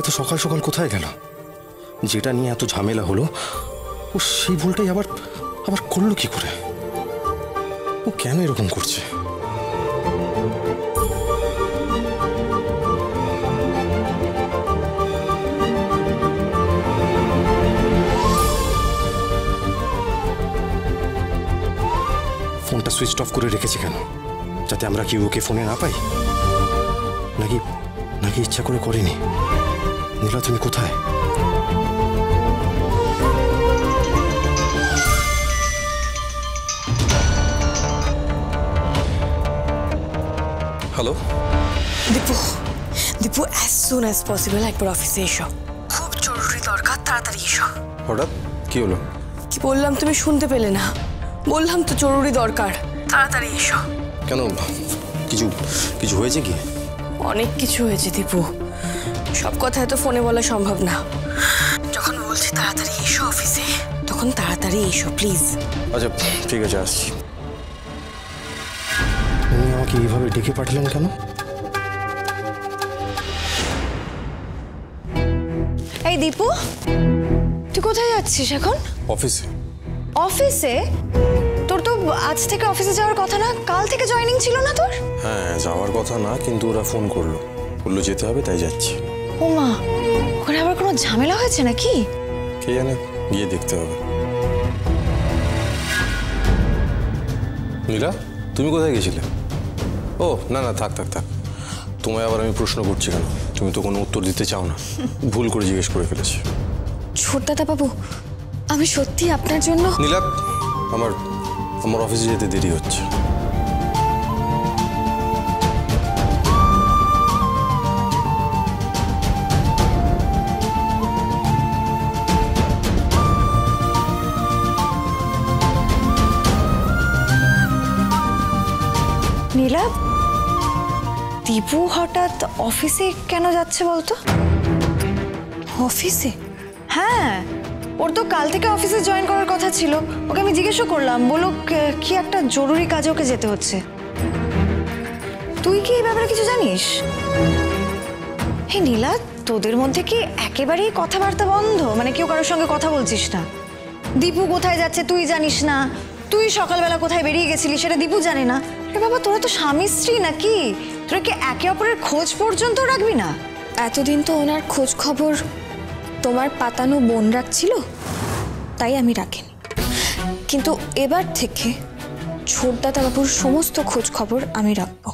এত সকাল সকাল কোথায় গেল? যেটা নিয়ে এত ঝামেলা হলো ও সেই ভুলটাই আবার আবার করলো কি করে? ও কেন এরকম করছে? ফোনটা সুইচ অফ করে রেখেছে কেন? যাতে আমরা কি ওকে ফোনে না পাই? নাকি নাকি ইচ্ছা করে করেনি? নীলা, তুমি কোথায়? Hello Dipu, Dipu as soon as possible একবার অফিসে এসো, খুব জরুরি দরকার, তাড়াতাড়ি এসো। হঠাৎ কি হলো? কি বললাম তুমি শুনতে পেলে না? বললাম তো জরুরি দরকার, তাড়াতাড়ি এসো। কেন, কিছু কিছু হয়েছে কি? অনেক কিছু হয়েছে দীপু, সব কথা তো ফোনে বলা সম্ভব না। যখন বলছি তাড়াতাড়ি এসো অফিসে, তখন তাড়াতাড়ি এসো প্লিজ। আচ্ছা ঠিক আছে, আসছি। উনি আমাকে এইভাবে ডেকে পাঠালেন কেন? এই দীপু, তুই কোথায় যাচ্ছিস এখন? অফিসে। অফিসে? তোর তো আজ থেকে অফিসে যাওয়ার কথা না, কাল থেকে জয়েনিং ছিল না তোর? হ্যাঁ, যাওয়ার কথা না, কিন্তু ওরা ফোন বললো যেতে হবে, তাই যাচ্ছি। ও মা, ওখানে আবার কোনো ঝামেলা হয়েছে নাকি? কে জানে, গিয়ে দেখতে হবে। নীলা, তুমি কোথায় গেছিলে? ও না না, থাক থাক থাক, তোমায় আবার আমি প্রশ্ন করছি কেন? তুমি তো কোনো উত্তর দিতে চাও না, ভুল করে জিজ্ঞেস করে ফেলেছি। ছোটদাদা বাবু, আমি সত্যি আপনার জন্য। নীলা, আমার অফিসে যেতে দেরি হচ্ছে। নীলা, দীপু হঠাৎ অফিসে কেন যাচ্ছে বলতো? অফিসে? হ্যাঁ, ওর তো কাল থেকে অফিসে জয়েন করার কথা ছিল। ওকে আমি জিজ্ঞেসও করলাম, বলো কি একটা জরুরি কাজে ওকে যেতে হচ্ছে। তুই কি এই ব্যাপারে কিছু জানিস? হে নীলা, তোদের মধ্যে কি একেবারেই কথাবার্তা বন্ধ? মানে কেউ কারোর সঙ্গে কথা বলছিস না? দীপু কোথায় যাচ্ছে তুই জানিস না, তুই সকালবেলা কোথায় বেরিয়ে গেছিলি সেটা দীপু জানে না। আরে বাবা, তোরা তো স্বামী স্ত্রী নাকি? তোরা কি একে অপরের খোঁজ পর্যন্ত রাখবি না? এতদিন তো ওনার খোঁজ খবর তোমার পাতানো বোন রাখছিল, তাই আমি রাখিনি। কিন্তু এবার থেকে ছোটদাদা বাবুর সমস্ত খোঁজ খবর আমি রাখবো।